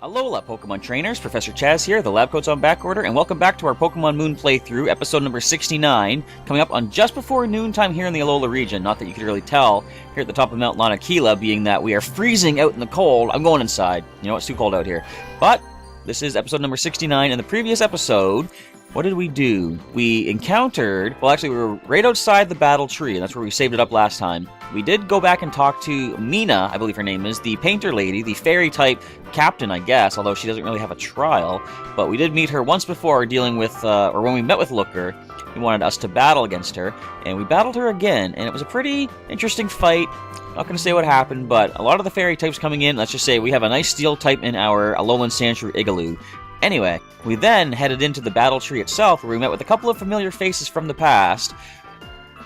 Alola, Pokemon Trainers, Professor Chaz here, the lab coat's on back order, and welcome back to our Pokemon Moon playthrough, episode number 69, coming up on just before noontime here in the Alola region. Not that you could really tell here at the top of Mount Lanakila, being that we are freezing out in the cold. I'm going inside. You know, it's too cold out here. But this is episode number 69. In the previous episode, what did we do? We encountered, well actually we were right outside the battle tree, and that's where we saved it up last time. We did go back and talk to Mina, I believe her name is, the painter lady, the fairy type captain I guess, although she doesn't really have a trial. But we did meet her once before dealing with, or when we met with Looker, he wanted us to battle against her, and we battled her again, and it was a pretty interesting fight. Not going to say what happened, but a lot of the fairy types coming in. Let's just say we have a nice steel type in our Alolan Sandshrew Igaloo. Anyway, we then headed into the battle tree itself, where we met with a couple of familiar faces from the past,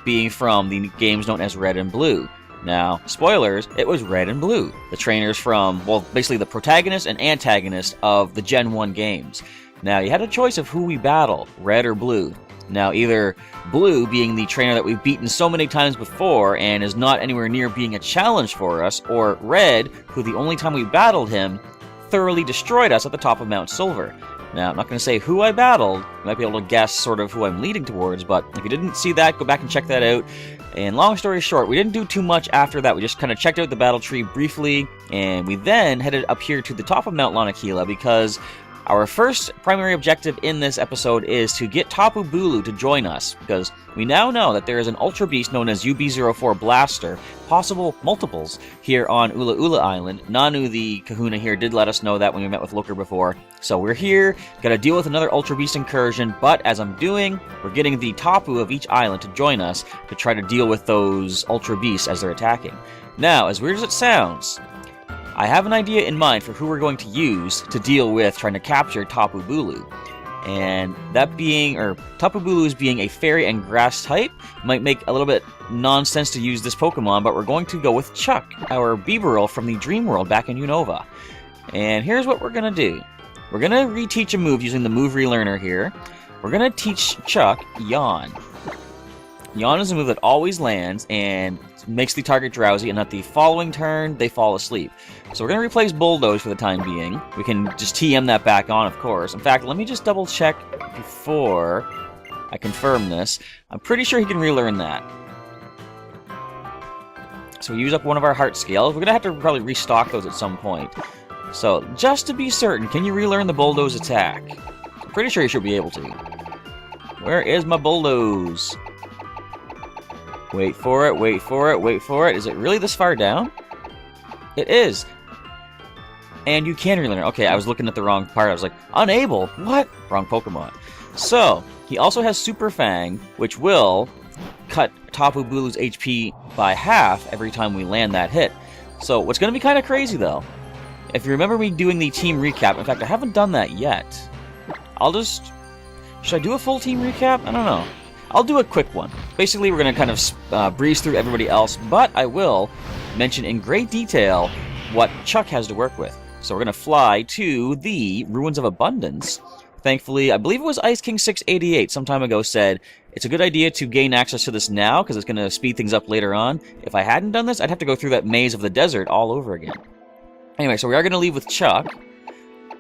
being from the games known as Red and Blue. Now, spoilers, it was Red and Blue, the trainers from, well, basically the protagonist and antagonist of the Gen 1 games. Now, you had a choice of who we battle, Red or Blue. Now, either Blue being the trainer that we've beaten so many times before and is not anywhere near being a challenge for us, or Red, who the only time we battled him thoroughly destroyed us at the top of Mount Silver. Now, I'm not going to say who I battled. You might be able to guess sort of who I'm leading towards, but if you didn't see that, go back and check that out. And long story short, we didn't do too much after that. We just kind of checked out the battle tree briefly, and we then headed up here to the top of Mount Lanakila because our first primary objective in this episode is to get Tapu Bulu to join us, because we now know that there is an Ultra Beast known as UB04 Blaster, possible multiples, here on Ula'Ula Island. Nanu, the kahuna here, did let us know that when we met with Looker before. So we're here, gotta deal with another Ultra Beast incursion, but as I'm doing, we're getting the Tapu of each island to join us to try to deal with those Ultra Beasts as they're attacking. Now, as weird as it sounds, I have an idea in mind for who we're going to use to deal with trying to capture Tapu Bulu. And that being, or Tapu Bulu's being a fairy and grass type, might make a little bit nonsense to use this Pokemon, but we're going to go with Chuck, our Bibarel from the Dream World back in Unova. And here's what we're going to do. We're going to reteach a move using the move relearner here. We're going to teach Chuck Yawn. Yawn is a move that always lands and makes the target drowsy, and at the following turn, they fall asleep. So we're going to replace Bulldoze for the time being. We can just TM that back on, of course. In fact, let me just double check before I confirm this. I'm pretty sure he can relearn that. So we use up one of our heart scales. We're going to have to probably restock those at some point. So, just to be certain, can you relearn the Bulldoze attack? I'm pretty sure you should be able to. Where is my Bulldoze? Wait for it, wait for it, wait for it. Is it really this far down? It is. And you can relearn. Okay, I was looking at the wrong part. I was like, unable? What? Wrong Pokemon. So, he also has Super Fang, which will cut Tapu Bulu's HP by half every time we land that hit. So, what's going to be kind of crazy, though, if you remember me doing the team recap, in fact, I haven't done that yet. I'll just... Should I do a full team recap? I don't know. I'll do a quick one. Basically, we're going to kind of breeze through everybody else, but I will mention in great detail what Chuck has to work with. So we're going to fly to the Ruins of Abundance. Thankfully, I believe it was Ice King 688 some time ago said, it's a good idea to gain access to this now, because it's going to speed things up later on. If I hadn't done this, I'd have to go through that maze of the desert all over again. Anyway, so we are going to leave with Chuck.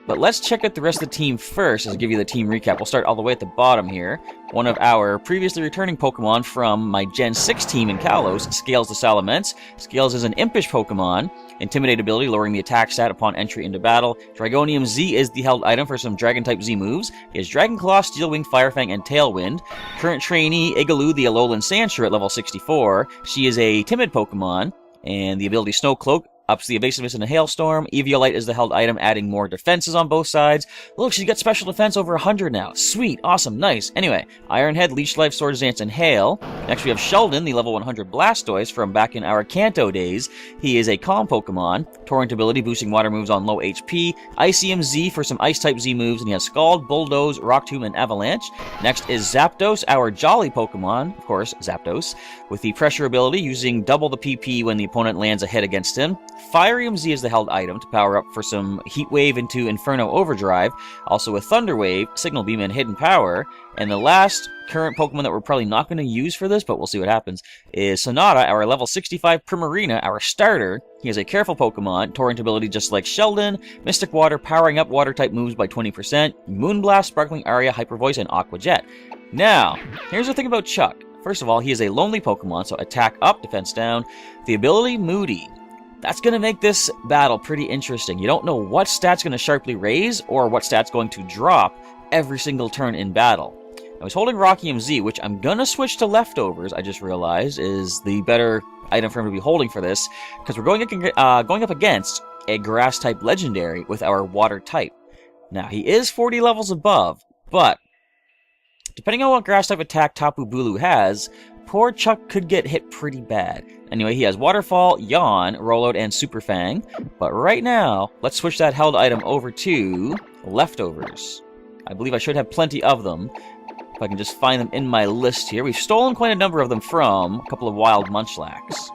But let's check out the rest of the team first, as I give you the team recap. We'll start all the way at the bottom here. One of our previously returning Pokemon from my Gen 6 team in Kalos, Scales the Salamence. Scales is an impish Pokemon. Intimidate ability, lowering the attack stat upon entry into battle. Dragonium Z is the held item for some Dragon-type Z moves. He has Dragon Claw, Steel Wing, Fire Fang, and Tailwind. Current trainee, Igaloo, the Alolan Sandshrew at level 64. She is a timid Pokemon, and the ability Snow Cloak ups the evasiveness in a hailstorm. Eviolite is the held item, adding more defenses on both sides. Look, she's got special defense over 100 now. Sweet, awesome, nice. Anyway, Iron Head, Leech Life, Swords Dance, and Hail. Next we have Sheldon, the level 100 Blastoise from back in our Kanto days. He is a calm Pokemon. Torrent ability, boosting water moves on low HP. Icium Z for some Ice-type Z moves, and he has Scald, Bulldoze, Rock Tomb, and Avalanche. Next is Zapdos, our jolly Pokemon, of course, Zapdos, with the Pressure ability, using double the PP when the opponent lands a hit against him. Fire EMZ is the held item to power up for some Heat Wave into Inferno Overdrive, also a Thunder Wave, Signal Beam, and Hidden Power. And the last current Pokemon that we're probably not going to use for this, but we'll see what happens, is Sonata, our level 65 Primarina, our starter. He has a Careful Pokemon, Torrent ability just like Sheldon, Mystic Water, powering up Water-type moves by 20%, Moonblast, Sparkling Aria, Hyper Voice, and Aqua Jet. Now, here's the thing about Chuck. First of all, he is a lonely Pokemon, so attack up, defense down. The ability Moody. That's going to make this battle pretty interesting. You don't know what stat's going to sharply raise or what stat's going to drop every single turn in battle. I was holding Rock EMZ, which I'm going to switch to Leftovers, I just realized, is the better item for him to be holding for this, because we're going up against a Grass-type Legendary with our Water-type. Now, he is 40 levels above, but depending on what Grass-type attack Tapu Bulu has, poor Chuck could get hit pretty bad. Anyway, he has Waterfall, Yawn, Rollout, and Super Fang. But right now, let's switch that held item over to Leftovers. I believe I should have plenty of them. If I can just find them in my list here. We've stolen quite a number of them from a couple of wild Munchlax.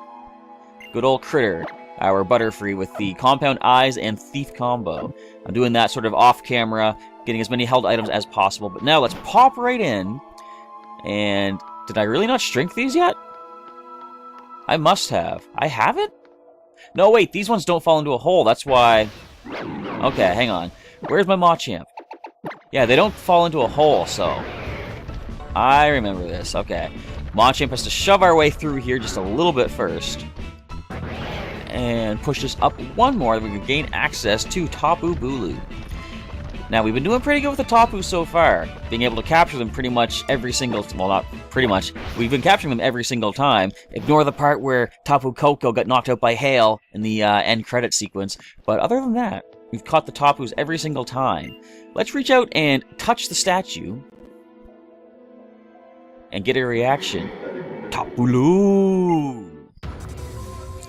Good old Critter, our Butterfree with the Compound Eyes and Thief combo. I'm doing that sort of off-camera, getting as many held items as possible. But now let's pop right in. And did I really not shrink these yet? I must have. I haven't? No, wait, these ones don't fall into a hole. That's why... Okay, hang on. Where's my Machamp? Yeah, they don't fall into a hole, so... I remember this. Okay. Machamp has to shove our way through here just a little bit first. And push this up one more, that we can gain access to Tapu Bulu. Now, we've been doing pretty good with the Tapu so far, being able to capture them pretty much every single... Well, not pretty much. We've been capturing them every single time. Ignore the part where Tapu Koko got knocked out by hail in the end credit sequence. But other than that, we've caught the Tapus every single time. Let's reach out and touch the statue. And get a reaction. Tapulu!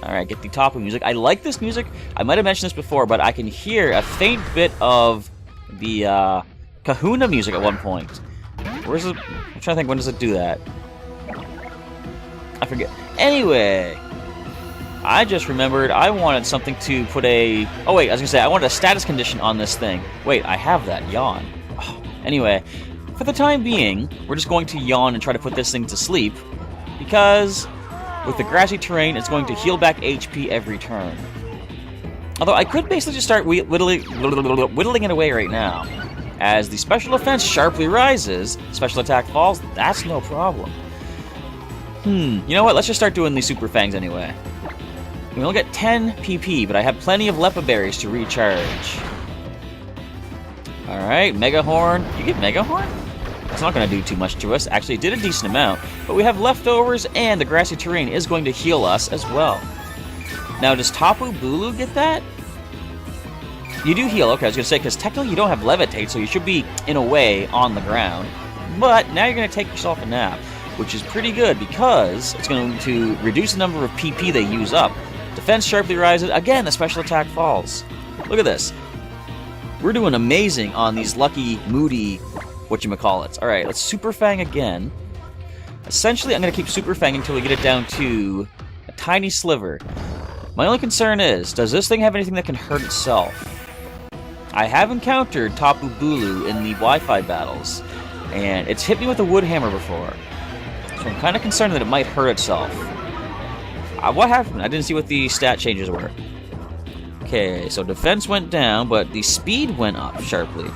Alright, get the Tapu music. I like this music. I might have mentioned this before, but I can hear a faint bit of the Kahuna music at one point. Where's it? I'm trying to think, when does it do that? I forget. Anyway, I just remembered I wanted something to put a... Oh wait, I was gonna say, I wanted a status condition on this thing. Wait, I have that. Yawn. Oh. Anyway, for the time being, we're just going to yawn and try to put this thing to sleep, because with the grassy terrain, it's going to heal back HP every turn. Although I could basically just start whittling it away right now. As the special defense sharply rises, special attack falls, that's no problem. You know what? Let's just start doing these Super Fangs anyway. We only get 10 PP, but I have plenty of Lepa Berries to recharge. Alright, Mega Horn. You get Mega Horn? That's not going to do too much to us. Actually, it did a decent amount. But we have Leftovers, and the grassy terrain is going to heal us as well. Now, does Tapu Bulu get that? You do heal, okay, I was going to say, because technically you don't have Levitate, so you should be, in a way, on the ground. But now you're going to take yourself a nap, which is pretty good, because it's going to reduce the number of PP they use up. Defense sharply rises. Again, the special attack falls. Look at this. We're doing amazing on these lucky, moody, whatchamacallits. Alright, let's Super Fang again. Essentially, I'm going to keep Super Fang until we get it down to a tiny sliver. My only concern is, does this thing have anything that can hurt itself? I have encountered Tapu Bulu in the Wi-Fi battles, and it's hit me with a wood hammer before. So I'm kind of concerned that it might hurt itself. What happened? I didn't see what the stat changes were. Okay, so defense went down, but the speed went up sharply.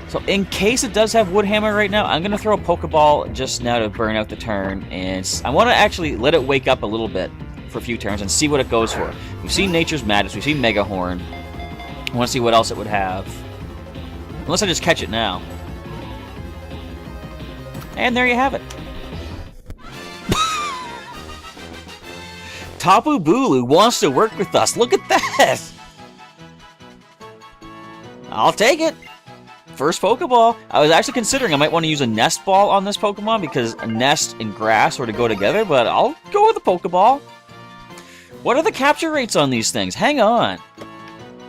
So in case it does have wood hammer right now, I'm going to throw a Pokeball just now to burn out the turn, and I want to actually let it wake up a little bit for a few turns and see what it goes for. We've seen Nature's Madness, we've seen Mega Horn. I want to see what else it would have. Unless I just catch it now. And there you have it. Tapu Bulu wants to work with us. Look at that! I'll take it. First Pokeball. I was actually considering I might want to use a Nest Ball on this Pokemon because a Nest and Grass sort of go together, but I'll go with a Pokeball. What are the capture rates on these things? Hang on.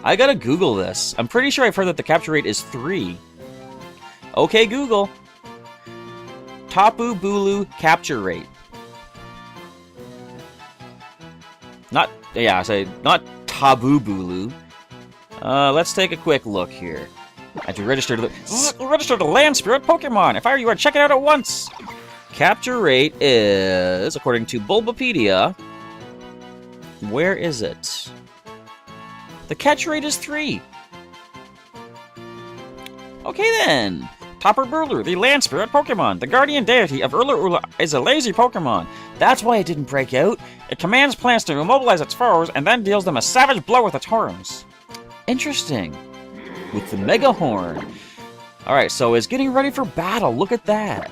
I gotta Google this. I'm pretty sure I've heard that the capture rate is 3. Okay, Google. Tapu Bulu capture rate. Yeah, I say not Taboo Bulu. Let's take a quick look here. I have to register the land spirit Pokemon. If I were you, I'd check it out at once. Capture rate is, according to Bulbapedia, where is it? The catch rate is 3. Okay then. Topper Bulu, the land spirit Pokemon. The guardian deity of Ula'Ula is a lazy Pokemon. That's why it didn't break out. It commands plants to immobilize its foes and then deals them a savage blow with its horns. Interesting. With the Mega Horn. Alright, so it's getting ready for battle. Look at that.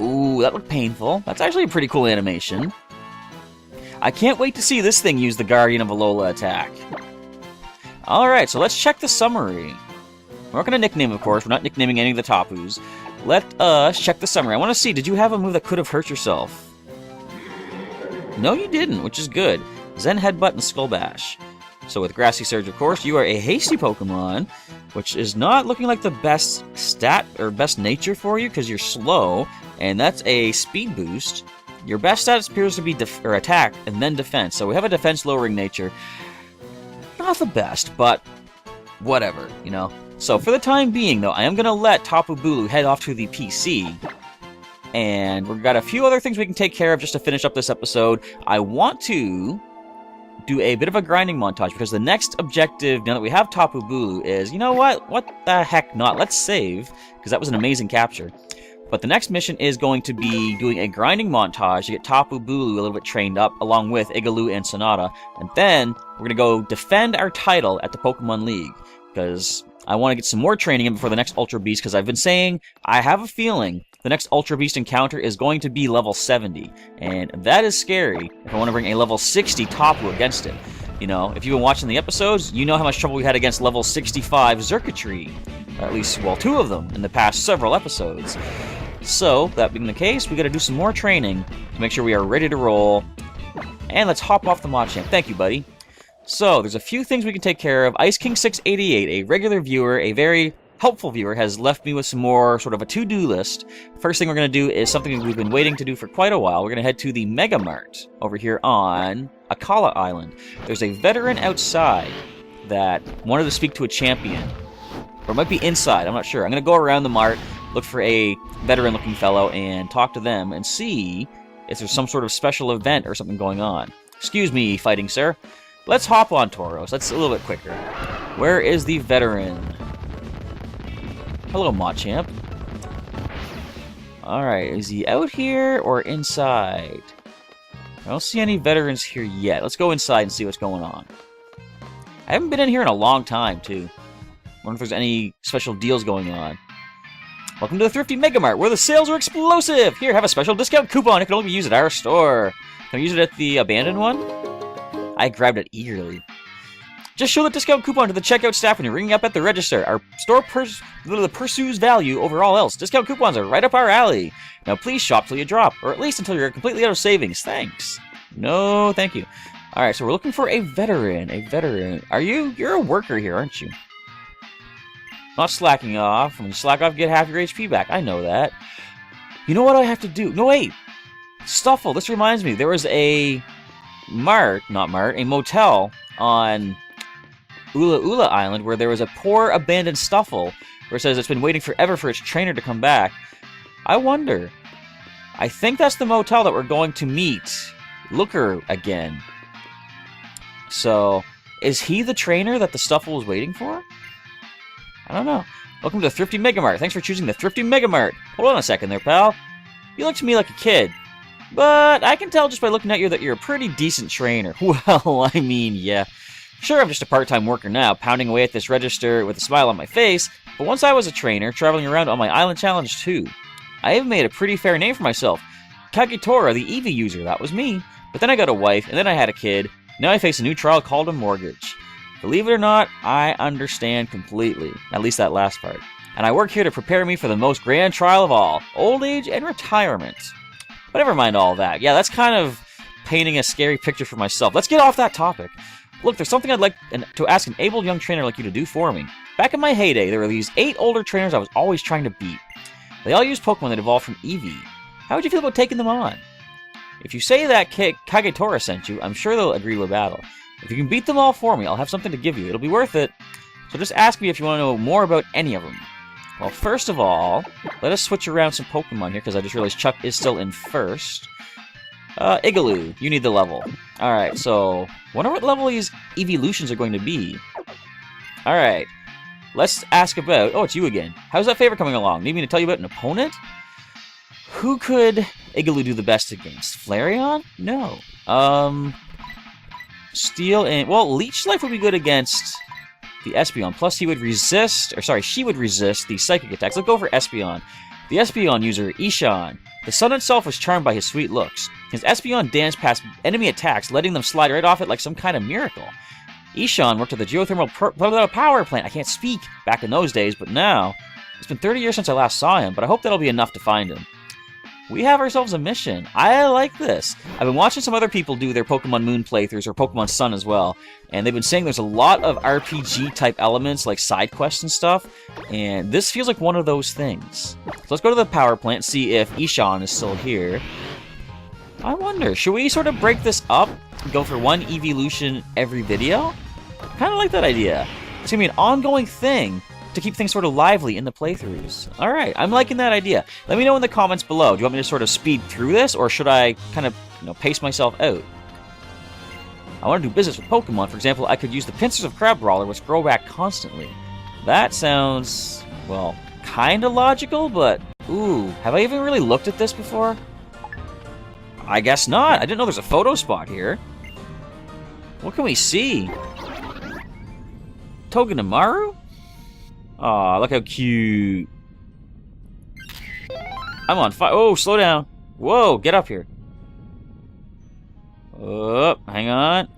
Ooh, that looked painful. That's actually a pretty cool animation. I can't wait to see this thing use the Guardian of Alola attack. Alright, so let's check the summary. We're not going to nickname, of course. We're not nicknaming any of the Tapus. Let us check the summary. I want to see, did you have a move that could have hurt yourself? No, you didn't, which is good. Zen Headbutt and Skull Bash. So with Grassy Surge, of course, you are a hasty Pokemon, which is not looking like the best stat or best nature for you because you're slow, and that's a speed boost. Your best stat appears to be attack and then defense. So we have a defense-lowering nature. Not the best, but whatever, you know. So for the time being, though, I am going to let Tapu Bulu head off to the PC. And we've got a few other things we can take care of just to finish up this episode. I want to do a bit of a grinding montage, because the next objective, now that we have Tapu Bulu, is, you know what? What the heck not? Let's save, because that was an amazing capture. But the next mission is going to be doing a grinding montage to get Tapu Bulu a little bit trained up, along with Igaloo and Sonata. And then we're going to go defend our title at the Pokemon League, because I want to get some more training in before the next Ultra Beast, because I've been saying, I have a feeling the next Ultra Beast encounter is going to be level 70, and that is scary if I want to bring a level 60 Tapu against it. You know, if you've been watching the episodes, you know how much trouble we had against level 65 Xurkitree. Or at least, well, 2 of them in the past several episodes. So, that being the case, we gotta do some more training to make sure we are ready to roll. And let's hop off the Machamp. Thank you, buddy. So, there's a few things we can take care of. Ice King 688, a regular viewer, a very helpful viewer, has left me with some more sort of a to-do list. First thing we're going to do is something we've been waiting to do for quite a while. We're going to head to the Mega Mart over here on Akala Island. There's a veteran outside that wanted to speak to a champion. Or it might be inside, I'm not sure. I'm going to go around the mart, look for a veteran-looking fellow, and talk to them and see if there's some sort of special event or something going on. Excuse me, fighting sir. Let's hop on Tauros. That's a little bit quicker. Where is the veteran? Hello, Machamp. Alright, is he out here or inside? I don't see any veterans here yet. Let's go inside and see what's going on. I haven't been in here in a long time, too. Wonder if there's any special deals going on. Welcome to the Thrifty Mega Mart, where the sales are explosive! Here, have a special discount coupon. It can only be used at our store. Can I use it at the abandoned one? I grabbed it eagerly. Just show the discount coupon to the checkout staff when you're ringing up at the register. Our store pursues value over all else. Discount coupons are right up our alley. Now please shop till you drop, or at least until you're completely out of savings. Thanks. No, thank you. Alright, so we're looking for a veteran. A veteran. You're a worker here, aren't you? Not slacking off. When you slack off, you get half your HP back. I know that. You know what I have to do? No, wait. Stuffle. This reminds me. There was a motel on Ula'Ula Island where there was a poor abandoned Stuffle where it says it's been waiting forever for its trainer to come back. I wonder. I think that's the motel that we're going to meet Looker again. So, is he the trainer that the Stuffle was waiting for? I don't know. Welcome to the Thrifty Mega Mart. Thanks for choosing the Thrifty Mega Mart. Hold on a second there, pal. You look to me like a kid. But I can tell just by looking at you that you're a pretty decent trainer. Well, I mean, yeah. Sure, I'm just a part-time worker now, pounding away at this register with a smile on my face, but once I was a trainer, traveling around on my island challenge too. I have made a pretty fair name for myself. Kagetora, the Eevee user, that was me. But then I got a wife, and then I had a kid. Now I face a new trial called a mortgage. Believe it or not, I understand completely. At least that last part. And I work here to prepare me for the most grand trial of all, old age and retirement. But never mind all that. Yeah, that's kind of painting a scary picture for myself. Let's get off that topic. Look, there's something I'd like to ask an able young trainer like you to do for me. Back in my heyday, there were these 8 older trainers I was always trying to beat. They all used Pokemon that evolved from Eevee. How would you feel about taking them on? If you say that Kagetora sent you, I'm sure they'll agree to a battle. If you can beat them all for me, I'll have something to give you. It'll be worth it. So just ask me if you want to know more about any of them. Well, first of all, let us switch around some Pokemon here, because I just realized Chuck is still in first. Igaloo, you need the level. Alright, so, wonder what level these evolutions are going to be. Alright, let's ask about... Oh, it's you again. How's that favor coming along? Need me to tell you about an opponent? Who could Igaloo do the best against? Flareon? No. Steel and... Well, Leech Life would be good against the Espeon. Plus, he would resist... Or, sorry, she would resist the Psychic attacks. Let's go for Espeon. The Espeon user, Ishan. The sun itself was charmed by his sweet looks. His Espeon danced past enemy attacks, letting them slide right off it like some kind of miracle. Ishan worked at the geothermal power plant. I can't speak back in those days, but now... It's been 30 years since I last saw him, but I hope that'll be enough to find him. We have ourselves a mission. I like this. I've been watching some other people do their Pokemon Moon playthroughs, or Pokemon Sun as well, and they've been saying there's a lot of RPG-type elements, like side quests and stuff, and this feels like one of those things. So let's go to the power plant, see if Ishan is still here. I wonder, should we sort of break this up and go for one evolution every video? Kind of like that idea. It's going to be an ongoing thing to keep things sort of lively in the playthroughs. Alright, I'm liking that idea. Let me know in the comments below. Do you want me to sort of speed through this, or should I kind of, pace myself out? I want to do business with Pokemon. For example, I could use the pincers of Crabrawler, which grow back constantly. That sounds, well, kind of logical, but, ooh, have I even really looked at this before? I guess not. I didn't know there's a photo spot here. What can we see? Togedemaru? Aw, look how cute. I'm on fire. Oh, slow down. Whoa, get up here. Oh, hang on.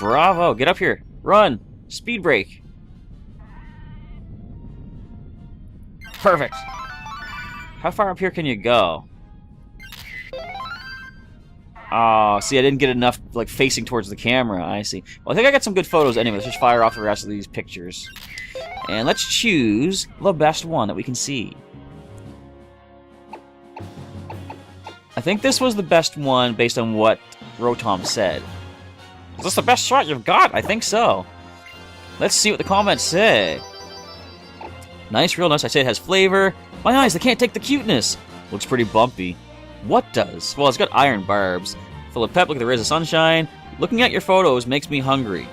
Bravo, get up here. Run. Speed break. Perfect. How far up here can you go? Oh, see, I didn't get enough, like, facing towards the camera. I see. Well, I think I got some good photos anyway. Let's just fire off the rest of these pictures. And let's choose the best one that we can see. I think this was the best one based on what Rotom said. Is this the best shot you've got? I think so. Let's see what the comments say. Nice, real nice. I say it has flavor. My eyes, they can't take the cuteness. Looks pretty bumpy. What does? Well, it's got iron barbs. Full of pep, look at the rays of sunshine. Looking at your photos makes me hungry.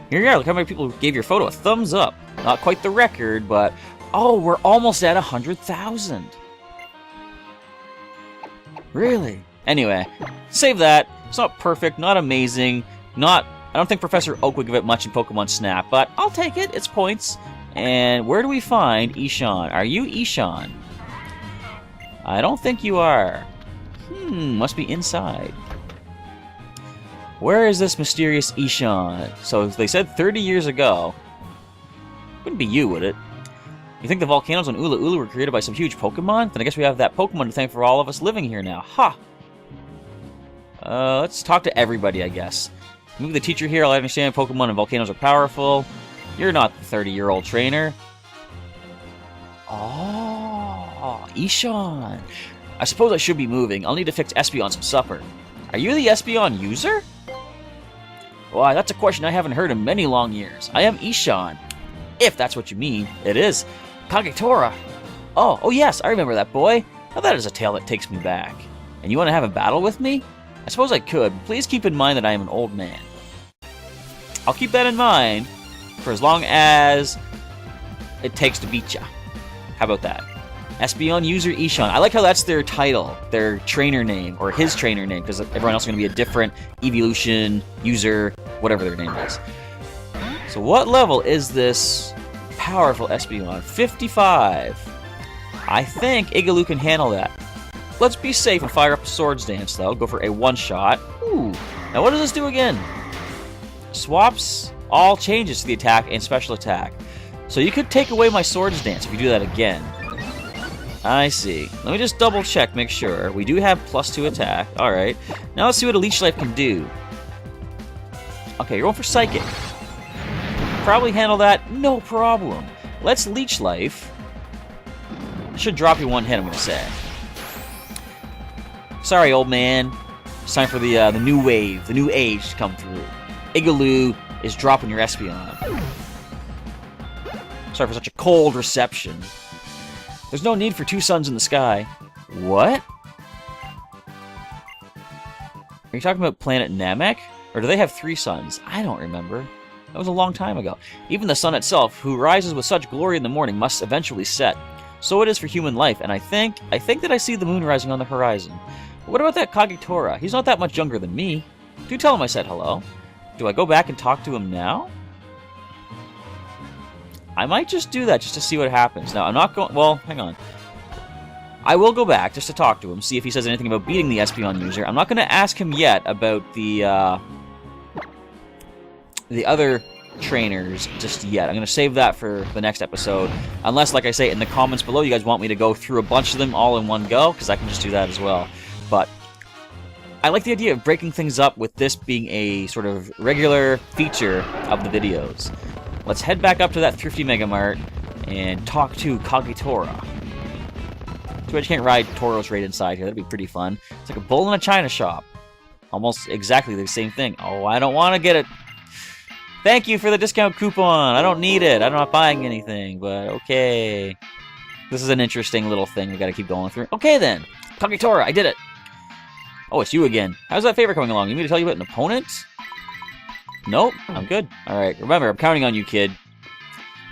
Here you are, look how many people gave your photo a thumbs up. Not quite the record, but... Oh, we're almost at 100,000. Really? Anyway, save that. It's not perfect, not amazing, not... I don't think Professor Oak would give it much in Pokemon Snap, but I'll take it, it's points. And where do we find Ishan? Are you Ishan? I don't think you are. Must be inside. Where is this mysterious Ishan? So they said 30 years ago. Wouldn't be you, would it? You think the volcanoes on Ula'Ula were created by some huge Pokemon? Then I guess we have that Pokemon to thank for all of us living here now. Ha! Let's talk to everybody, I guess. Move the teacher here, I understand Pokemon and volcanoes are powerful. You're not the 30-year-old trainer. Oh, Ishan. I suppose I should be moving. I'll need to fix Espeon some supper. Are you the Espeon user? Why, that's a question I haven't heard in many long years. I am Ishan. If that's what you mean. It is. Kagetora. Oh yes, I remember that boy. Now that is a tale that takes me back. And you want to have a battle with me? I suppose I could. Please keep in mind that I am an old man. I'll keep that in mind for as long as it takes to beat ya. How about that? Espeon user Ishan. I like how that's their title, their trainer name, or his trainer name, because everyone else is going to be a different evolution user, whatever their name is. So what level is this powerful Espeon? 55. I think Igaloo can handle that. Let's be safe and fire up a Swords Dance, though. Go for a one-shot. Ooh. Now what does this do again? Swaps all changes to the attack and special attack. So you could take away my Swords Dance if you do that again. I see. Let me just double check, make sure. We do have +2 attack. Alright. Now let's see what a Leech Life can do. Okay, you're going for Psychic. Probably handle that, no problem. Let's Leech Life. should drop you one hit, I'm going to say. Sorry, old man. It's time for the new wave, the new age to come through. Igaloo is dropping your Espeon. Sorry for such a cold reception. There's no need for two suns in the sky. What? Are you talking about planet Namek? Or do they have 3 suns? I don't remember. That was a long time ago. Even the sun itself, who rises with such glory in the morning, must eventually set. So it is for human life, and I think that I see the moon rising on the horizon. But what about that Kagetora? He's not that much younger than me. Do tell him I said hello. Do I go back and talk to him now? I might just do that, just to see what happens. Now, I'm not going... Well, hang on. I will go back just to talk to him, see if he says anything about beating the Espeon user. I'm not going to ask him yet about the other trainers just yet. I'm going to save that for the next episode. Unless, like I say, in the comments below, you guys want me to go through a bunch of them all in one go, because I can just do that as well. But I like the idea of breaking things up with this being a sort of regular feature of the videos. Let's head back up to that thrifty Mega Mart and talk to Kagetora. Too bad you can't ride Tauros right inside here. That'd be pretty fun. It's like a bull in a china shop. Almost exactly the same thing. Oh, I don't want to get it. Thank you for the discount coupon. I don't need it. I'm not buying anything, but okay. This is an interesting little thing we got to keep going through. Okay, then. Kagetora, I did it. Oh, it's you again. How's that favor coming along? You need me to tell you about an opponent? Nope, I'm good. Alright, remember, I'm counting on you, kid.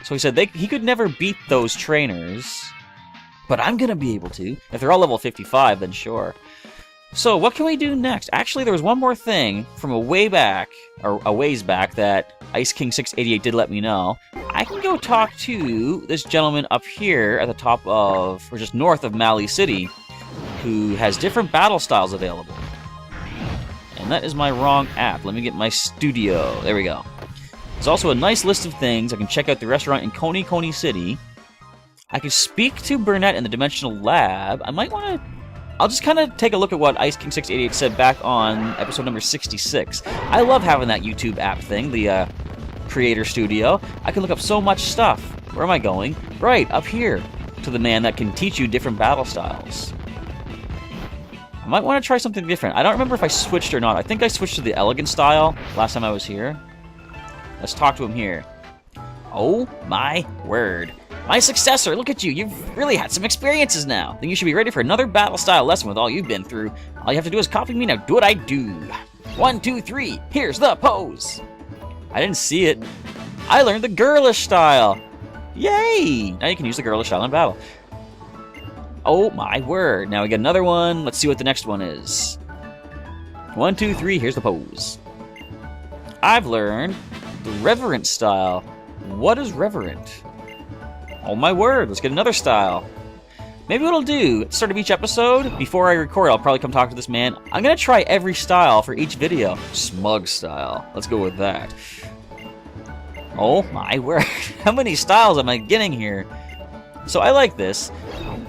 So he said he could never beat those trainers, but I'm gonna be able to. If they're all level 55, then sure. So, what can we do next? Actually, there was one more thing from a ways back, that Ice King 688 did let me know. I can go talk to this gentleman up here at the top of, or just north of Mali City, who has different battle styles available. And that is my wrong app. Let me get my studio. There we go. There's also a nice list of things. I can check out the restaurant in Coney City. I can speak to Burnett in the Dimensional Lab. I might want to... I'll just kind of take a look at what Ice King 688 said back on episode number 66. I love having that YouTube app thing, the Creator Studio. I can look up so much stuff. Where am I going? Right, up here. To the man that can teach you different battle styles. I might want to try something different. I don't remember if I switched or not. I think I switched to the elegant style last time I was here. Let's talk to him here. Oh my word. My successor, look at you. You've really had some experiences now. Then you should be ready for another battle style lesson with all you've been through. All you have to do is copy me. Now do what I do. 1, 2, 3. Here's the pose. I didn't see it. I learned the girlish style. Yay! Now you can use the girlish style in battle. Oh my word. Now we got another one. Let's see what the next one is. 1, 2, 3. Here's the pose. I've learned the reverent style. What is reverent? Oh my word. Let's get another style. Maybe what I'll do, at the start of each episode, before I record, I'll probably come talk to this man. I'm going to try every style for each video. Smug style. Let's go with that. Oh my word. How many styles am I getting here? So I like this.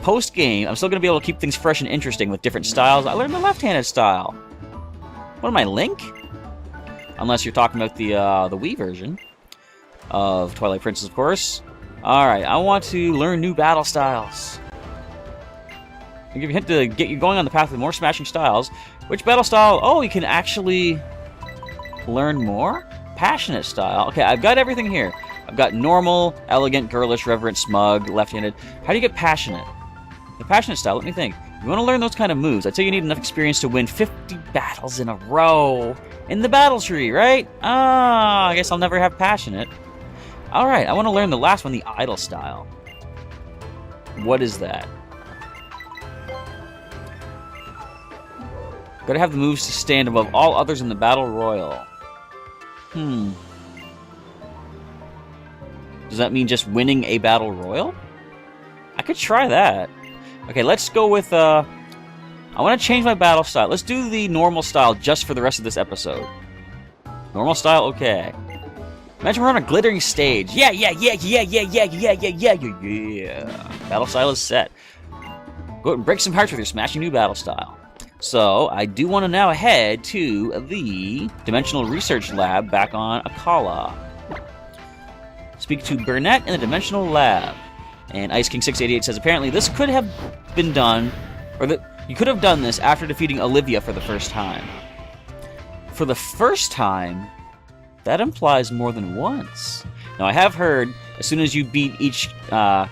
Post-game, I'm still going to be able to keep things fresh and interesting with different styles. I learned the left-handed style. What am I, Link? Unless you're talking about the Wii version of Twilight Princess, of course. Alright, I want to learn new battle styles. I'll give you a hint to get you going on the path with more smashing styles. Which battle style? Oh, you can actually learn more? Passionate style. Okay, I've got everything here. I've got normal, elegant, girlish, reverent, smug, left-handed. How do you get passionate? The passionate style, let me think. You want to learn those kind of moves. I'd say you need enough experience to win 50 battles in a row. In the battle tree, right? Ah, I guess I'll never have passionate. Alright, I want to learn the last one, the idle style. What is that? Gotta have the moves to stand above all others in the battle royal. Does that mean just winning a battle royal? I could try that. Okay, let's go with, I want to change my battle style. Let's do the normal style just for the rest of this episode. Normal style, okay. Imagine we're on a glittering stage. Yeah. Battle style is set. Go out and break some hearts with your smashing new battle style. So, I do want to now head to the Dimensional Research Lab back on Akala. Speak to Burnett in the Dimensional Lab. And Ice King 688 says, apparently this could have been done, or that you could have done this after defeating Olivia for the first time. For the first time? That implies more than once. Now, I have heard, as soon as you beat each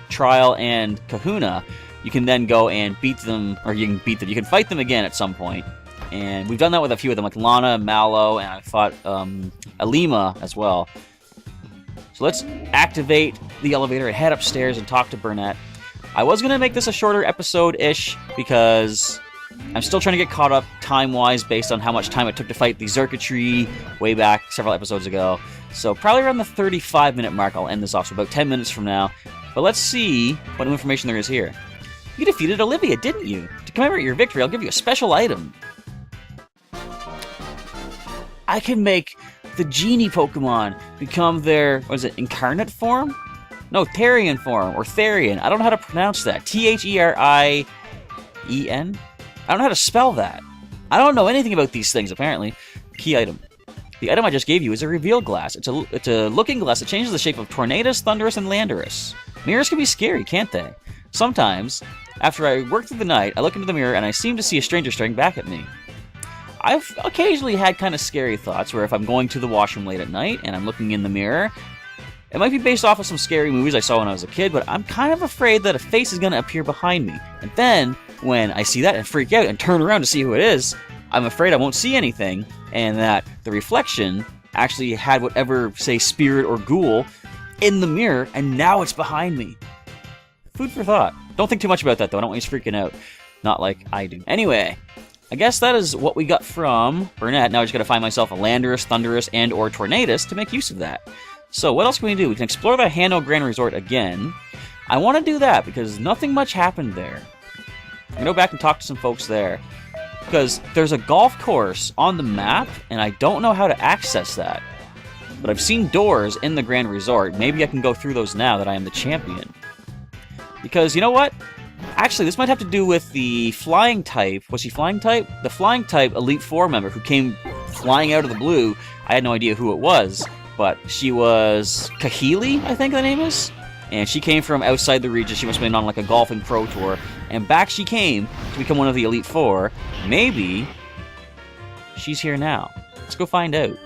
Trial and Kahuna, you can then go and beat them, or you can beat them, you can fight them again at some point. And we've done that with a few of them, like Lana, Mallow, and I fought Alima as well. So let's activate the elevator and head upstairs and talk to Burnett. I was going to make this a shorter episode-ish, because I'm still trying to get caught up time-wise based on how much time it took to fight the Xurkitree way back several episodes ago. So probably around the 35-minute mark I'll end this off, so about 10 minutes from now. But let's see what new information there is here. You defeated Olivia, didn't you? To commemorate your victory, I'll give you a special item. I can make the Genie Pokemon become their, what is it, incarnate form? No, Therian form, or Therian. I don't know how to pronounce that. T-H-E-R-I-E-N? I don't know how to spell that. I don't know anything about these things, apparently. Key item. The item I just gave you is a reveal glass. It's a looking glass that changes the shape of Tornadus, Thundurus, and Landorus. Mirrors can be scary, can't they? Sometimes, after I work through the night, I look into the mirror and I seem to see a stranger staring back at me. I've occasionally had kind of scary thoughts where if I'm going to the washroom late at night and I'm looking in the mirror, it might be based off of some scary movies I saw when I was a kid, but I'm kind of afraid that a face is going to appear behind me. And then, when I see that and freak out and turn around to see who it is, I'm afraid I won't see anything, and that the reflection actually had whatever, say, spirit or ghoul in the mirror, and now it's behind me. Food for thought. Don't think too much about that, though. I don't want you freaking out. Not like I do. Anyway, I guess that is what we got from Burnett. Now I just gotta find myself a Landorus, Thundurus, and or Tornadus to make use of that. So what else can we do? We can explore the Hano Grand Resort again. I want to do that because nothing much happened there. I'm gonna go back and talk to some folks there. Because there's a golf course on the map, and I don't know how to access that. But I've seen doors in the Grand Resort. Maybe I can go through those now that I am the champion. Because, you know what? Actually, this might have to do with the flying type. Was she flying type? The flying type Elite Four member who came flying out of the blue. I had no idea who it was, but she was Kahili, I think the name is? And she came from outside the region. She must have been on like a golfing pro tour. And back she came to become one of the Elite Four. Maybe she's here now. Let's go find out.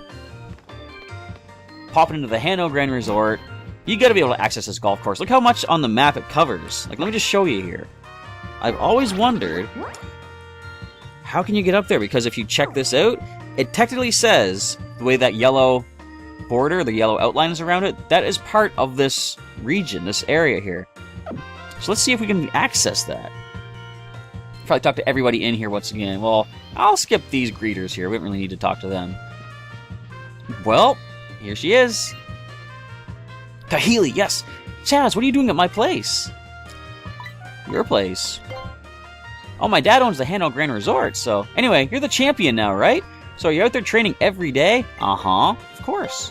Popping into the Hano Grand Resort. You gotta be able to access this golf course. Look how much on the map it covers. Like, let me just show you here. I've always wondered, how can you get up there? Because if you check this out, it technically says, the way that yellow border, the yellow outline is around it, that is part of this region, this area here. So let's see if we can access that. Probably talk to everybody in here once again. Well, I'll skip these greeters here. We don't really need to talk to them. Well, here she is. Kahili, yes. Chaz, what are you doing at my place? Your place? Oh, my dad owns the Hano Grand Resort, so... Anyway, you're the champion now, right? So are you out there training every day? Uh-huh, of course.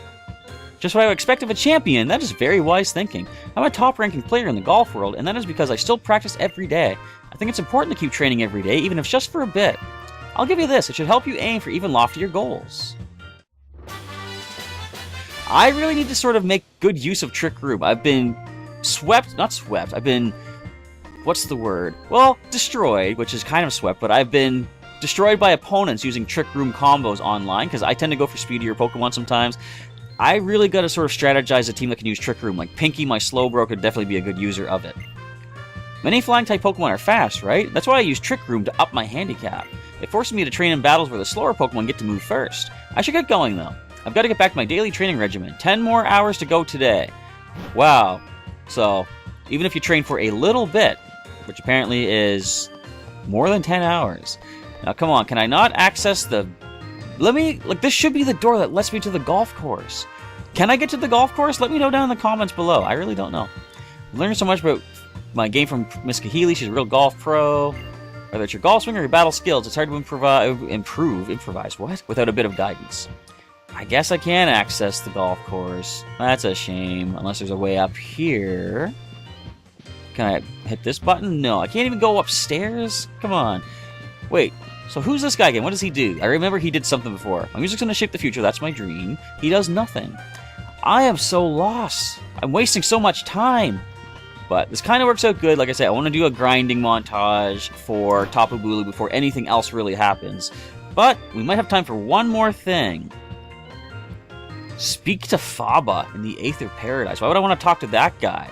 Just what I would expect of a champion. That is very wise thinking. I'm a top-ranking player in the golf world, and that is because I still practice every day. I think it's important to keep training every day, even if just for a bit. I'll give you this. It should help you aim for even loftier goals. I really need to sort of make good use of Trick Room. I've been I've been, what's the word? Well, destroyed, which is kind of swept, but I've been destroyed by opponents using Trick Room combos online, because I tend to go for speedier Pokemon sometimes. I really got to sort of strategize a team that can use Trick Room. Like Pinky, my Slowbro, could definitely be a good user of it. Many Flying-type Pokemon are fast, right? That's why I use Trick Room to up my handicap. It forces me to train in battles where the slower Pokemon get to move first. I should get going, though. I've got to get back to my daily training regimen. 10 more hours to go today. Wow. So, even if you train for a little bit, which apparently is more than 10 hours. Now, come on, can I not access the... this should be the door that lets me to the golf course. Can I get to the golf course? Let me know down in the comments below. I really don't know. I've learned so much about my game from Miss Kahili. She's a real golf pro. Whether it's your golf swing or your battle skills, it's hard to improvise, what? Without a bit of guidance. I guess I can access the golf course. That's a shame, unless there's a way up here. Can I hit this button? No, I can't even go upstairs? Come on. Wait, so who's this guy again? What does he do? I remember he did something before. My music's gonna shape the future, that's my dream. He does nothing. I am so lost. I'm wasting so much time. But this kind of works out good. Like I said, I want to do a grinding montage for Tapu Bulu before anything else really happens. But we might have time for one more thing. Speak to Faba in the Aether Paradise. Why would I want to talk to that guy?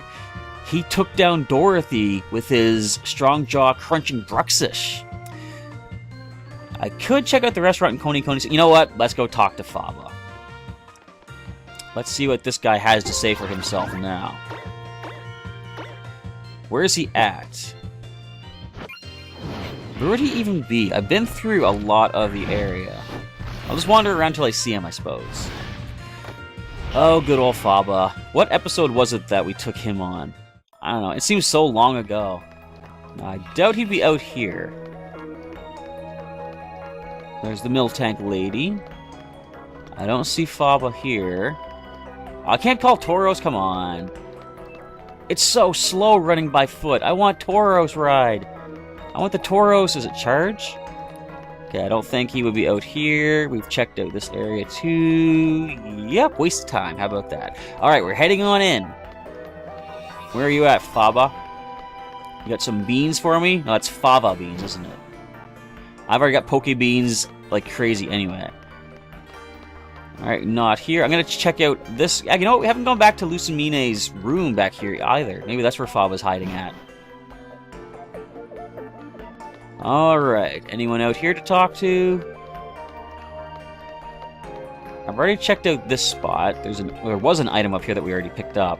He took down Dorothy with his strong jaw crunching Bruxish. I could check out the restaurant in Coney. You know what? Let's go talk to Faba. Let's see what this guy has to say for himself now. Where is he at? Where would he even be? I've been through a lot of the area. I'll just wander around till I see him, I suppose. Oh, good old Faba. What episode was it that we took him on? I don't know. It seems so long ago. I doubt he'd be out here. There's the Miltank lady. I don't see Faba here. I can't call Tauros, come on. It's so slow running by foot. I want Tauros ride. I want the Tauros. Is it charge? Okay, I don't think he would be out here. We've checked out this area too. Yep, waste of time. How about that? Alright, we're heading on in. Where are you at, Faba? You got some beans for me? No, it's Fava beans, isn't it? I've already got Poke Beans like crazy anyway. Alright, not here. I'm gonna check out this. You know what? We haven't gone back to Lucimine's room back here either. Maybe that's where Faba's hiding at. Alright. Anyone out here to talk to? I've already checked out this spot. There was an item up here that we already picked up.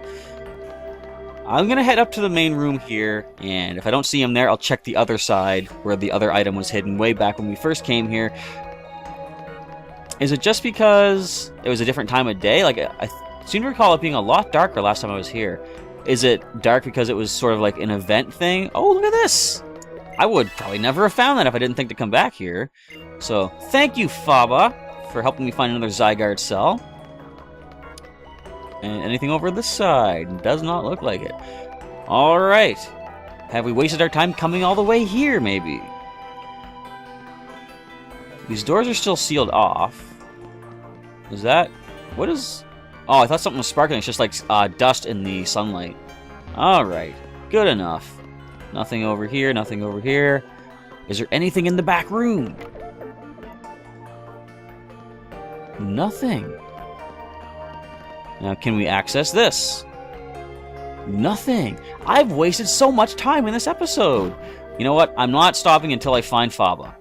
I'm gonna head up to the main room here, and if I don't see him there, I'll check the other side where the other item was hidden way back when we first came here. Is it just because it was a different time of day? Like, I seem to recall it being a lot darker last time I was here. Is it dark because it was sort of like an event thing? Oh, look at this! I would probably never have found that if I didn't think to come back here. So, thank you, Faba, for helping me find another Zygarde cell. And anything over this side? Does not look like it. Alright. Have we wasted our time coming all the way here, maybe? These doors are still sealed off. Is that... what is... oh, I thought something was sparkling. It's just like dust in the sunlight. Alright. Good enough. Nothing over here, nothing over here. Is there anything in the back room? Nothing. Now, can we access this? Nothing. I've wasted so much time in this episode. You know what? I'm not stopping until I find Faba.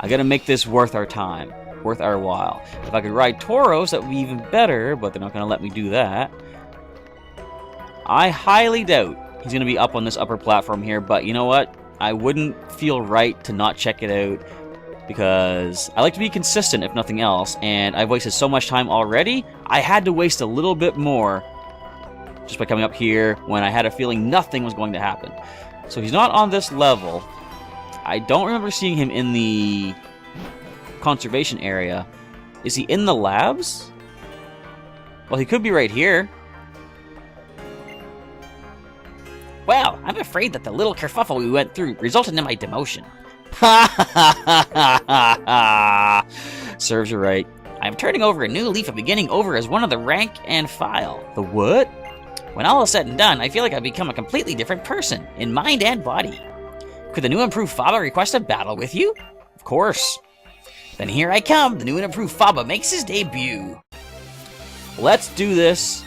I gotta make this worth our time. Worth our while. If I could ride Tauros, that would be even better, but they're not gonna let me do that. I highly doubt he's gonna be up on this upper platform here, but you know what? I wouldn't feel right to not check it out, because I like to be consistent, if nothing else, and I've wasted so much time already, I had to waste a little bit more just by coming up here when I had a feeling nothing was going to happen. So he's not on this level. I don't remember seeing him in the conservation area. Is he in the labs? Well, he could be right here. Well, I'm afraid that the little kerfuffle we went through resulted in my demotion. Ha ha ha ha ha! Serves you right. I'm turning over a new leaf and beginning over as one of the rank and file. The what? When all is said and done, I feel like I've become a completely different person, in mind and body. Could the new improved Faba request a battle with you? Of course. Then here I come, the new and improved Faba makes his debut. Let's do this.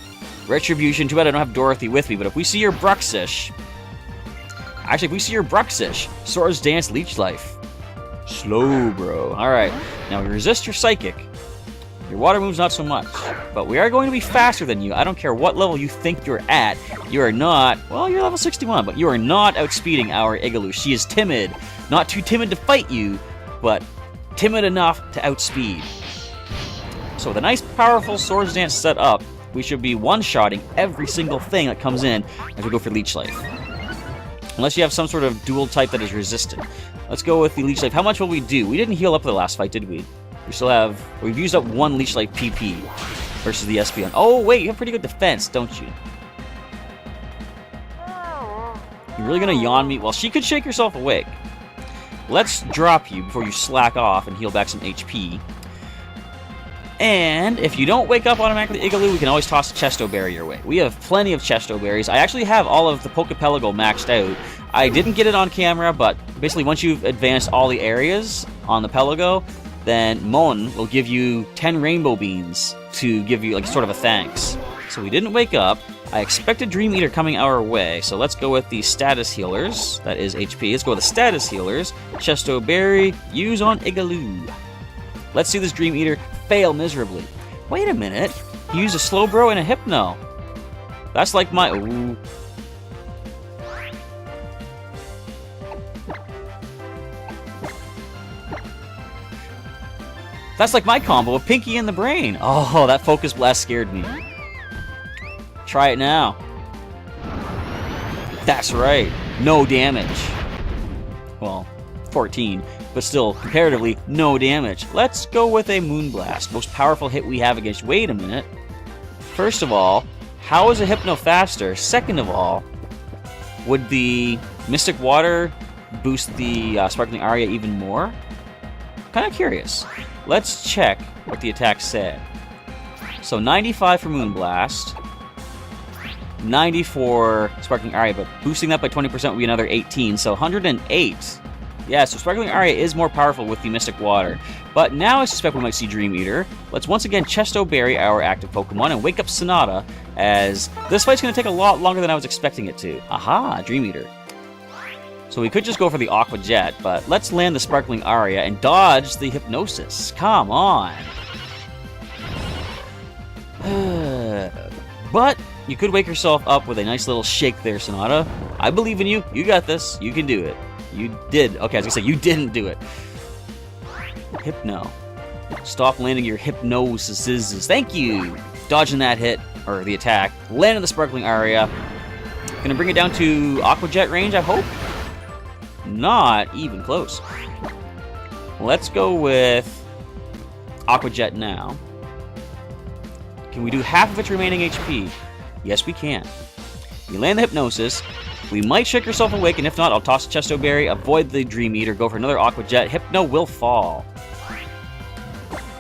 Retribution. Too bad I don't have Dorothy with me, but if we see your Bruxish... actually, if we see your Bruxish, Swords Dance Leech Life. Slow, bro. Alright, now we resist your Psychic. Your water moves not so much, but we are going to be faster than you. I don't care what level you think you're at. You are not, well, you're level 61, but you are not outspeeding our Igaloo. She is timid. Not too timid to fight you, but timid enough to outspeed. So with a nice, powerful Swords Dance set up, we should be one-shotting every single thing that comes in as we go for Leech Life. Unless you have some sort of dual type that is resistant. Let's go with the Leech Life. How much will we do? We didn't heal up the last fight, did we? We still have... we've used up one Leech Life PP versus the Espeon. Oh, wait, you have pretty good defense, don't you? You're really gonna yawn me? Well, she could shake herself awake. Let's drop you before you slack off and heal back some HP. And if you don't wake up automatically Igaloo, we can always toss a Chesto Berry your way. We have plenty of Chesto Berries. I actually have all of the Poképelago maxed out. I didn't get it on camera, but basically once you've advanced all the areas on the Pelago, then Moon will give you 10 Rainbow Beans to give you like sort of a thanks. So we didn't wake up. I expected Dream Eater coming our way, so let's go with the status healers. That is HP. Let's go with the status healers. Chesto Berry, use on Igaloo. Let's see this Dream Eater fail miserably. Wait a minute. He used a Slowbro and a Hypno. That's like my... Ooh. That's like my combo of Pinky in the brain. Oh, that Focus Blast scared me. Try it now. That's right. No damage. Well, 14. But still, comparatively, no damage. Let's go with a Moonblast. Most powerful hit we have against... Wait a minute. First of all, how is a Hypno faster? Second of all, would the Mystic Water boost the Sparkling Aria even more? Kind of curious. Let's check what the attack said. So 95 for Moonblast. 90 for Sparkling Aria, but boosting that by 20% would be another 18, so 108. Yeah, so Sparkling Aria is more powerful with the Mystic Water. But now I suspect we might see Dream Eater. Let's once again Chesto Berry our active Pokemon and wake up Sonata, as this fight's going to take a lot longer than I was expecting it to. Aha, Dream Eater. So we could just go for the Aqua Jet, but let's land the Sparkling Aria and dodge the Hypnosis. Come on. But you could wake yourself up with a nice little shake there, Sonata. I believe in you. You got this. You can do it. You did. Okay, I was going to say, you didn't do it. Hypno. Stop landing your Hypnosis. Thank you. Dodging that hit, or the attack. Landing the Sparkling Aria. Gonna bring it down to Aqua Jet range, I hope. Not even close. Let's go with Aqua Jet now. Can we do half of its remaining HP? Yes, we can. You land the Hypnosis. We might shake yourself awake, and if not, I'll toss a Chesto Berry, avoid the Dream Eater, go for another Aqua Jet. Hypno will fall.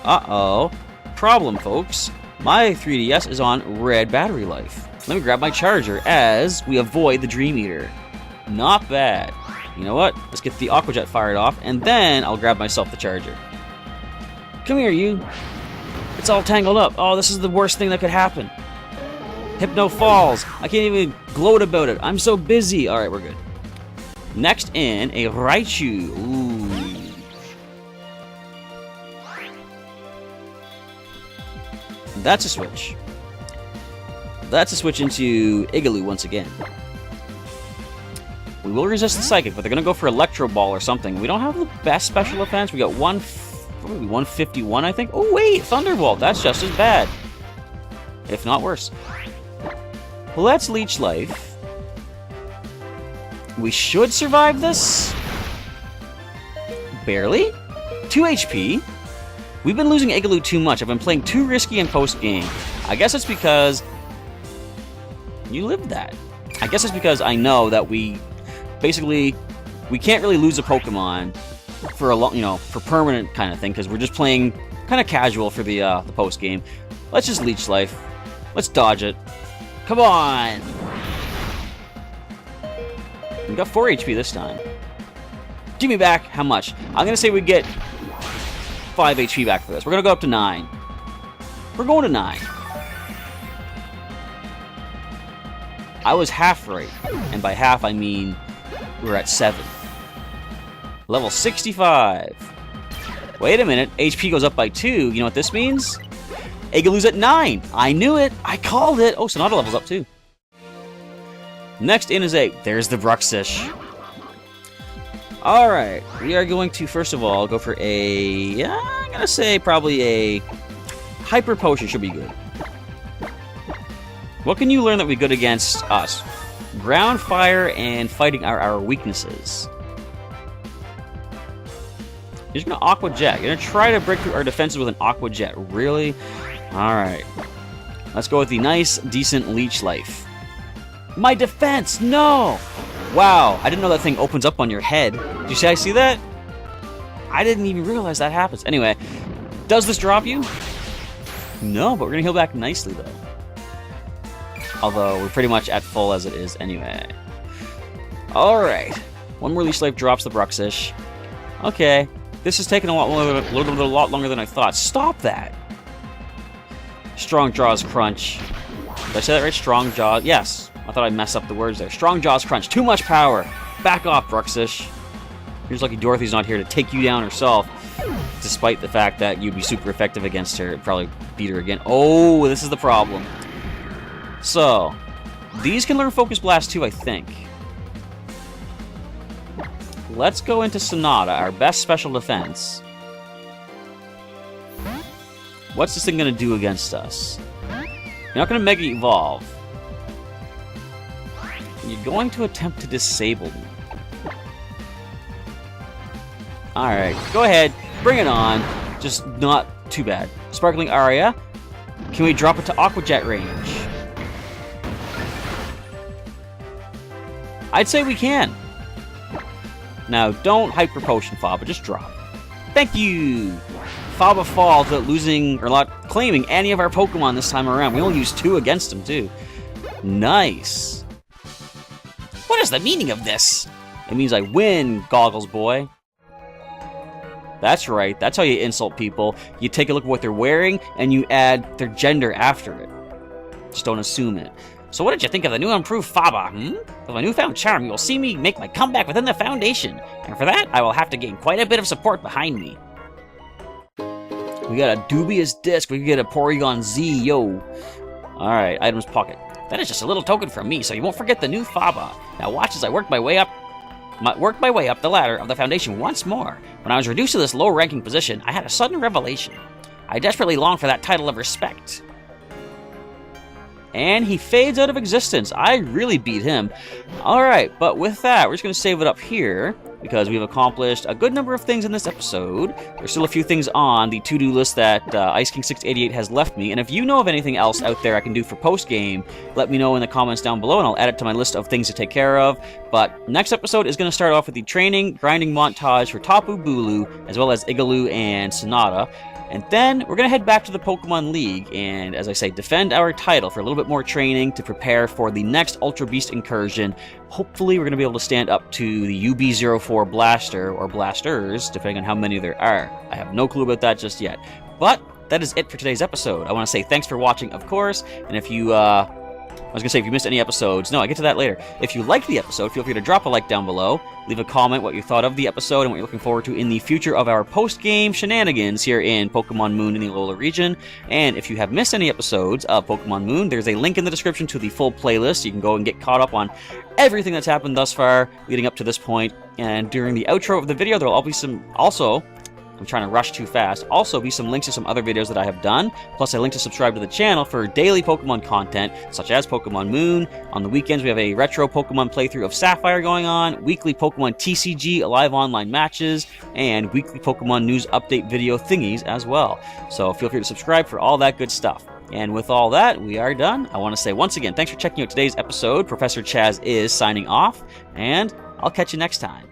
Uh-oh. Problem, folks. My 3DS is on red battery life. Let me grab my charger as we avoid the Dream Eater. Not bad. You know what? Let's get the Aqua Jet fired off, and then I'll grab myself the charger. Come here, you. It's all tangled up. Oh, this is the worst thing that could happen. Hypno falls. I can't even gloat about it. I'm so busy. Alright, we're good. Next in, a Raichu. Ooh. That's a switch. That's a switch into Igaloo once again. We will resist the Psychic, but they're going to go for Electro Ball or something. We don't have the best special offense. We got 151, I think. Oh, wait, Thunderbolt. That's just as bad. If not worse. Let's Leech Life. We should survive this. Barely. 2 HP. We've been losing Igaloo too much. I've been playing too risky in post-game. I guess it's because... You lived that. I guess it's because I know that we... Basically, we can't really lose a Pokemon for a long, for permanent kind of thing, because we're just playing kind of casual for the post-game. Let's just Leech Life. Let's dodge it. Come on! We got 4 HP this time. Give me back how much? I'm going to say we get 5 HP back for this. We're going to go up to 9. We're going to 9. I was half right. And by half, I mean we're at 7. Level 65. Wait a minute. HP goes up by 2. You know what this means? Igaloo's at 9. I knew it. I called it. Oh, Sonata levels up too. Next in is 8. There's the Bruxish. Alright. We are going to, first of all, go for a... I'm going to say probably a... Hyper Potion should be good. What can you learn that would be good against us? Ground, Fire, and Fighting are our weaknesses. You're just going to Aqua Jet. You're going to try to break through our defenses with an Aqua Jet. Really? Alright. Let's go with the nice, decent Leech Life. My defense! No! Wow, I didn't know that thing opens up on your head. Did you see I see that? I didn't even realize that happens. Anyway, does this drop you? No, but we're going to heal back nicely, though. Although, we're pretty much at full as it is anyway. Alright. One more Leech Life drops the Bruxish. Okay. This is taking a lot longer than I thought. Stop that! Strong Jaws Crunch. Did I say that right? Strong Jaws. Yes. I thought I'd mess up the words there. Strong Jaws Crunch. Too much power. Back off, Bruxish. Here's lucky Dorothy's not here to take you down herself. Despite the fact that you'd be super effective against her. It'd probably beat her again. Oh, this is the problem. So, these can learn Focus Blast too, I think. Let's go into Sonata, our best special defense. What's this thing going to do against us? You're not going to Mega Evolve. You're going to attempt to disable me. Alright, go ahead. Bring it on. Just not too bad. Sparkling Aria. Can we drop it to Aqua Jet range? I'd say we can. Now, don't Hyper Potion Faba, just drop. Thank you! Faba falls without losing, or not claiming any of our Pokemon this time around. We only used 2 against him, too. Nice. What is the meaning of this? It means I win, Goggles Boy. That's right, that's how you insult people. You take a look at what they're wearing, and you add their gender after it. Just don't assume it. So what did you think of the new improved Faba, With my newfound charm, you will see me make my comeback within the Foundation. And for that, I will have to gain quite a bit of support behind me. We got a dubious disc. We can get a Porygon Z, yo. Alright, items pocket. That is just a little token from me, so you won't forget the new Faba. Now watch as I work my way up the ladder of the Foundation once more. When I was reduced to this low-ranking position, I had a sudden revelation. I desperately longed for that title of respect. And he fades out of existence. I really beat him. Alright, but with that, we're just going to save it up here, because we've accomplished a good number of things in this episode. There's still a few things on the to-do list that Ice King 688 has left me, and if you know of anything else out there I can do for post-game, let me know in the comments down below, and I'll add it to my list of things to take care of. But next episode is going to start off with the training, grinding montage for Tapu Bulu, as well as Igaloo and Sonata. And then we're going to head back to the Pokemon League and, as I say, defend our title for a little bit more training to prepare for the next Ultra Beast incursion. Hopefully we're going to be able to stand up to the UB04 Blaster, or Blasters, depending on how many there are. I have no clue about that just yet. But that is it for today's episode. I want to say thanks for watching, of course, and if you, I was going to say, if you missed any episodes, no, I get to that later. If you liked the episode, feel free to drop a like down below, leave a comment what you thought of the episode and what you're looking forward to in the future of our post-game shenanigans here in Pokemon Moon in the Alola region. And if you have missed any episodes of Pokemon Moon, there's a link in the description to the full playlist. You can go and get caught up on everything that's happened thus far, leading up to this point. And during the outro of the video, there will be some, I'm trying to rush too fast. Also, be some links to some other videos that I have done. Plus, a link to subscribe to the channel for daily Pokemon content, such as Pokemon Moon. On the weekends, we have a retro Pokemon playthrough of Sapphire going on, weekly Pokemon TCG live online matches, and weekly Pokemon news update video thingies as well. So feel free to subscribe for all that good stuff. And with all that, we are done. I want to say once again, thanks for checking out today's episode. Professor Chaz is signing off, and I'll catch you next time.